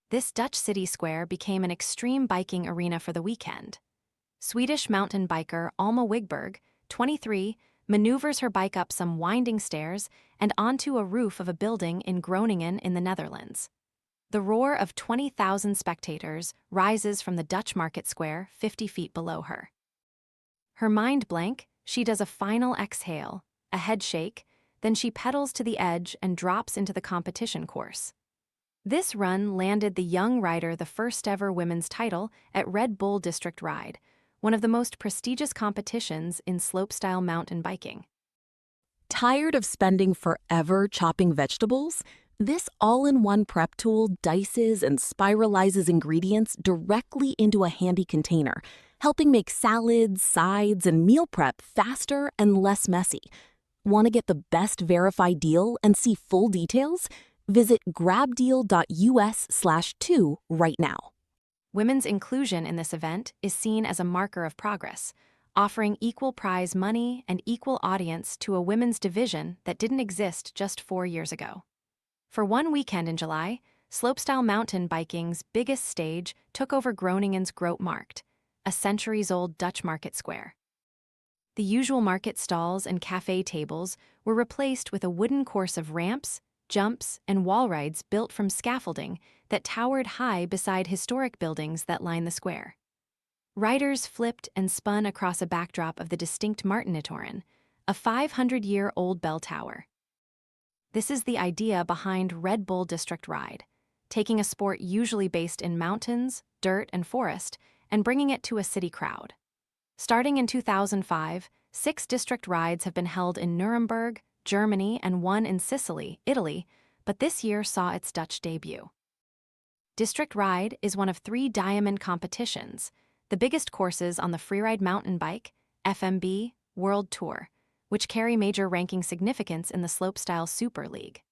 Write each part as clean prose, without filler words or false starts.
This Dutch city square became an extreme biking arena for the weekend. Swedish mountain biker Alma Wiggberg, 23, maneuvers her bike up some winding stairs and onto a roof of a building in Groningen in the Netherlands. The roar of 20,000 spectators rises from the Dutch market square 50 feet below her. Her mind blank, she does a final exhale, a head shake, then she pedals to the edge and drops into the competition course. This run landed the young rider the first-ever women's title at Red Bull District Ride, one of the most prestigious competitions in slopestyle mountain biking. Tired of spending forever chopping vegetables? This all-in-one prep tool dices and spiralizes ingredients directly into a handy container, helping make salads, sides, and meal prep faster and less messy. Want to get the best verified deal and see full details? Visit grabdeal.us/2 right now. Women's inclusion in this event is seen as a marker of progress, offering equal prize money and equal audience to a women's division that didn't exist just 4 years ago. For one weekend in July, slopestyle mountain biking's biggest stage took over Groningen's Groot Markt, a centuries-old Dutch market square. The usual market stalls and cafe tables were replaced with a wooden course of ramps, jumps, and wall rides built from scaffolding that towered high beside historic buildings that line the square. Riders flipped and spun across a backdrop of the distinct Martinitoren, a 500-year-old bell tower. This is the idea behind Red Bull District Ride, taking a sport usually based in mountains, dirt, and forest, and bringing it to a city crowd. Starting in 2005, 6 district rides have been held in Nuremberg, Germany, and 1 in Sicily, Italy, but this year saw its Dutch debut. District Ride is one of 3 diamond competitions, the biggest courses on the freeride mountain bike, FMB, World Tour, which carry major ranking significance in the slopestyle Super League.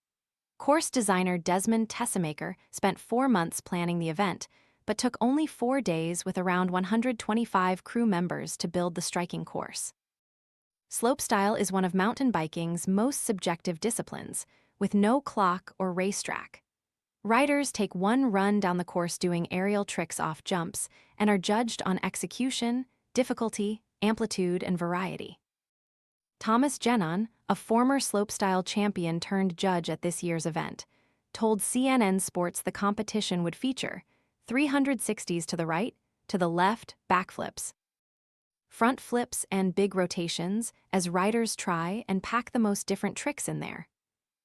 Course designer Desmond Tessemaker spent 4 months planning the event, but took only 4 days with around 125 crew members to build the striking course. Slopestyle is one of mountain biking's most subjective disciplines, with no clock or racetrack. Riders take one run down the course doing aerial tricks off jumps and are judged on execution, difficulty, amplitude, and variety. Thomas Jennon, a former slopestyle champion turned judge at this year's event, told CNN Sports the competition would feature 360s to the right, to the left, backflips, front flips, and big rotations as riders try and pack the most different tricks in there.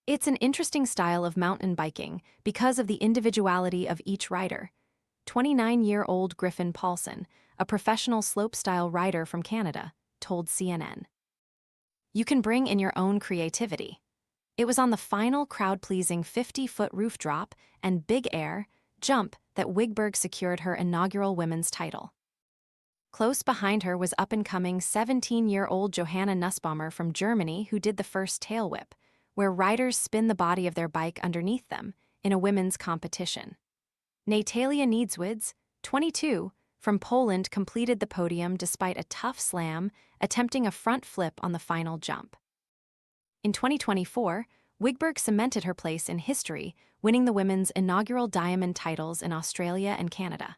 It's an interesting style of mountain biking because of the individuality of each rider. 29-year-old Griffin Paulson, a professional slopestyle rider from Canada, told CNN. You can bring in your own creativity. It was on the final crowd-pleasing 50-foot roof drop and big air jump that Wiggberg secured her inaugural women's title. Close behind her was up-and-coming 17-year-old Johanna Nussbaumer from Germany who did the first tail whip, where riders spin the body of their bike underneath them in a women's competition. Natalia Niedzwids, 22, from Poland completed the podium despite a tough slam, attempting a front flip on the final jump. In 2024, Wiggberg cemented her place in history, winning the women's inaugural diamond titles in Australia and Canada.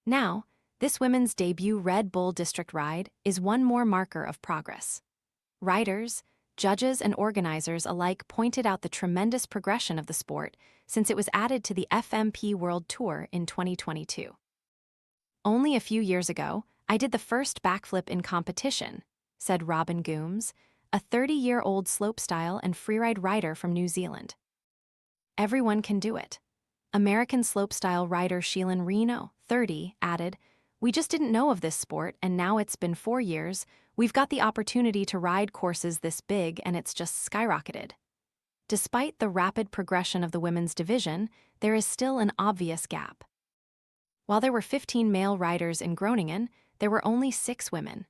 Now, this women's debut Red Bull District Ride is one more marker of progress. Riders, judges, and organizers alike pointed out the tremendous progression of the sport since it was added to the FMP World Tour in 2022. Only a few years ago, I did the first backflip in competition, said Robin Gooms, a 30-year-old slopestyle and freeride rider from New Zealand. Everyone can do it. American slopestyle rider Sheelan Reno, 30, added, "We just didn't know of this sport, and now it's been 4 years, we've got the opportunity to ride courses this big and it's just skyrocketed." Despite the rapid progression of the women's division, there is still an obvious gap. While there were 15 male riders in Groningen, there were only 6 women.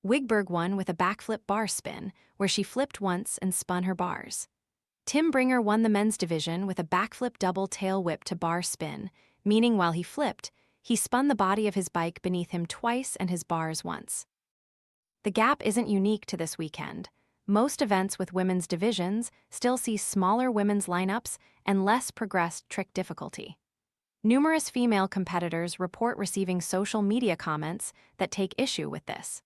Wiggberg won with a backflip bar spin, where she flipped once and spun her bars. Tim Bringer won the men's division with a backflip double tail whip to bar spin, meaning while he flipped, he spun the body of his bike beneath him twice and his bars once. The gap isn't unique to this weekend. Most events with women's divisions still see smaller women's lineups and less progressed trick difficulty. Numerous female competitors report receiving social media comments that take issue with this.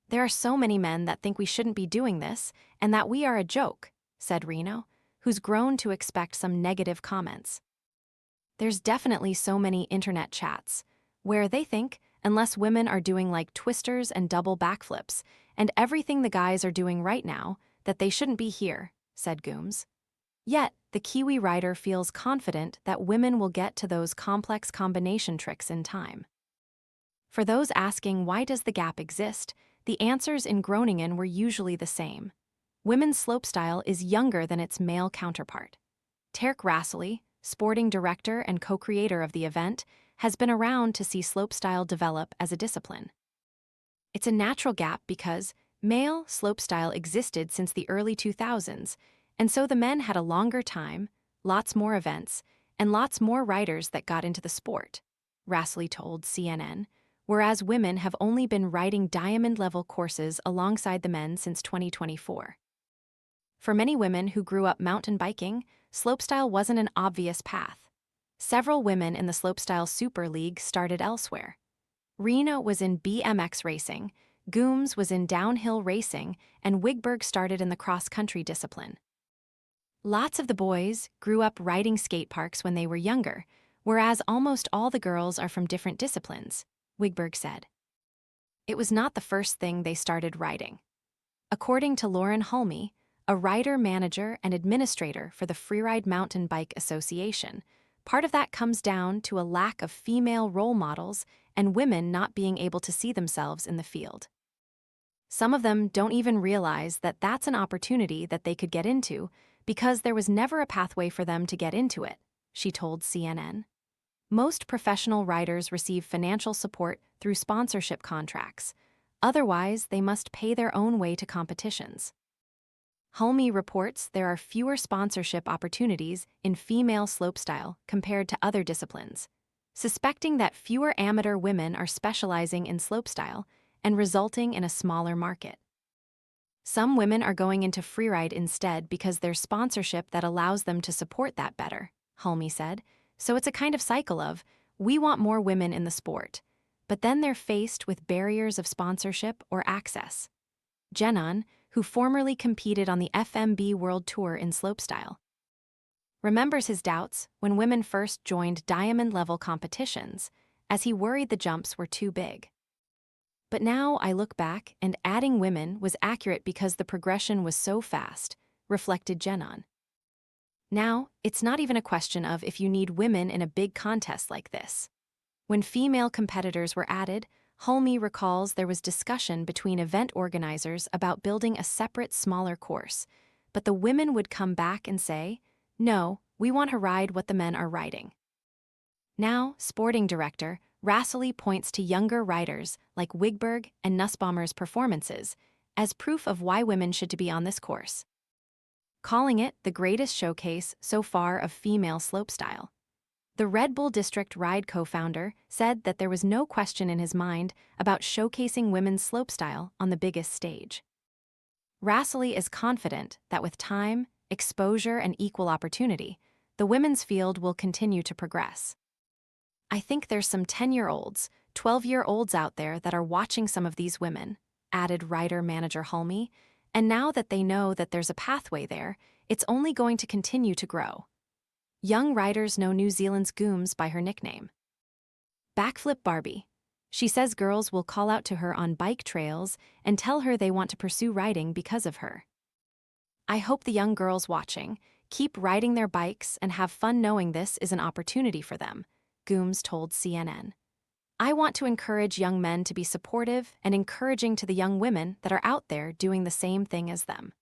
"There are so many men that think we shouldn't be doing this and that we are a joke," said Reno, who's grown to expect some negative comments. "There's definitely so many internet chats where they think unless women are doing like twisters and double backflips and everything the guys are doing right now, that they shouldn't be here," said Gooms. Yet, the Kiwi rider feels confident that women will get to those complex combination tricks in time. For those asking why does the gap exist, the answers in Groningen were usually the same. Women's slopestyle is younger than its male counterpart. Terk Rasseli, sporting director and co-creator of the event, has been around to see slopestyle develop as a discipline. It's a natural gap because male slopestyle existed since the early 2000s, and so the men had a longer time, lots more events, and lots more riders that got into the sport, Rasseli told CNN, whereas women have only been riding diamond-level courses alongside the men since 2024. For many women who grew up mountain biking, slopestyle wasn't an obvious path. Several women in the slopestyle Super League started elsewhere. Rena was in BMX racing, Gooms was in downhill racing, and Wiggberg started in the cross-country discipline. Lots of the boys grew up riding skate parks when they were younger, whereas almost all the girls are from different disciplines, Wiggberg said. It was not the first thing they started riding. According to Lauren Hulme, a rider manager and administrator for the Freeride Mountain Bike Association, part of that comes down to a lack of female role models and women not being able to see themselves in the field. Some of them don't even realize that that's an opportunity that they could get into because there was never a pathway for them to get into it, she told CNN. Most professional riders receive financial support through sponsorship contracts. Otherwise, they must pay their own way to competitions. Hulme reports there are fewer sponsorship opportunities in female slopestyle compared to other disciplines, suspecting that fewer amateur women are specializing in slopestyle and resulting in a smaller market. Some women are going into freeride instead because there's sponsorship that allows them to support that better, Hulme said. So it's a kind of cycle of, we want more women in the sport, but then they're faced with barriers of sponsorship or access. Jenon, who formerly competed on the FMB World Tour in slopestyle, remembers his doubts when women first joined diamond-level competitions, as he worried the jumps were too big. But now I look back and adding women was accurate because the progression was so fast, reflected Jenon. Now, it's not even a question of if you need women in a big contest like this. When female competitors were added, Hulme recalls there was discussion between event organizers about building a separate, smaller course, but the women would come back and say, "No, we want to ride what the men are riding." Now, sporting director Rasseli points to younger riders like Wiggberg and Nussbaumer's performances as proof of why women should be on this course, calling it the greatest showcase so far of female slopestyle. The Red Bull District Ride co-founder said that there was no question in his mind about showcasing women's slopestyle on the biggest stage. Rasseli is confident that with time, exposure, and equal opportunity, the women's field will continue to progress. "I think there's some 10-year-olds, 12-year-olds out there that are watching some of these women," added rider manager Hulme, "and now that they know that there's a pathway there, it's only going to continue to grow." Young riders know New Zealand's Gooms by her nickname, Backflip Barbie. She says girls will call out to her on bike trails and tell her they want to pursue riding because of her. "I hope the young girls watching keep riding their bikes and have fun knowing this is an opportunity for them," Gooms told CNN. "I want to encourage young men to be supportive and encouraging to the young women that are out there doing the same thing as them."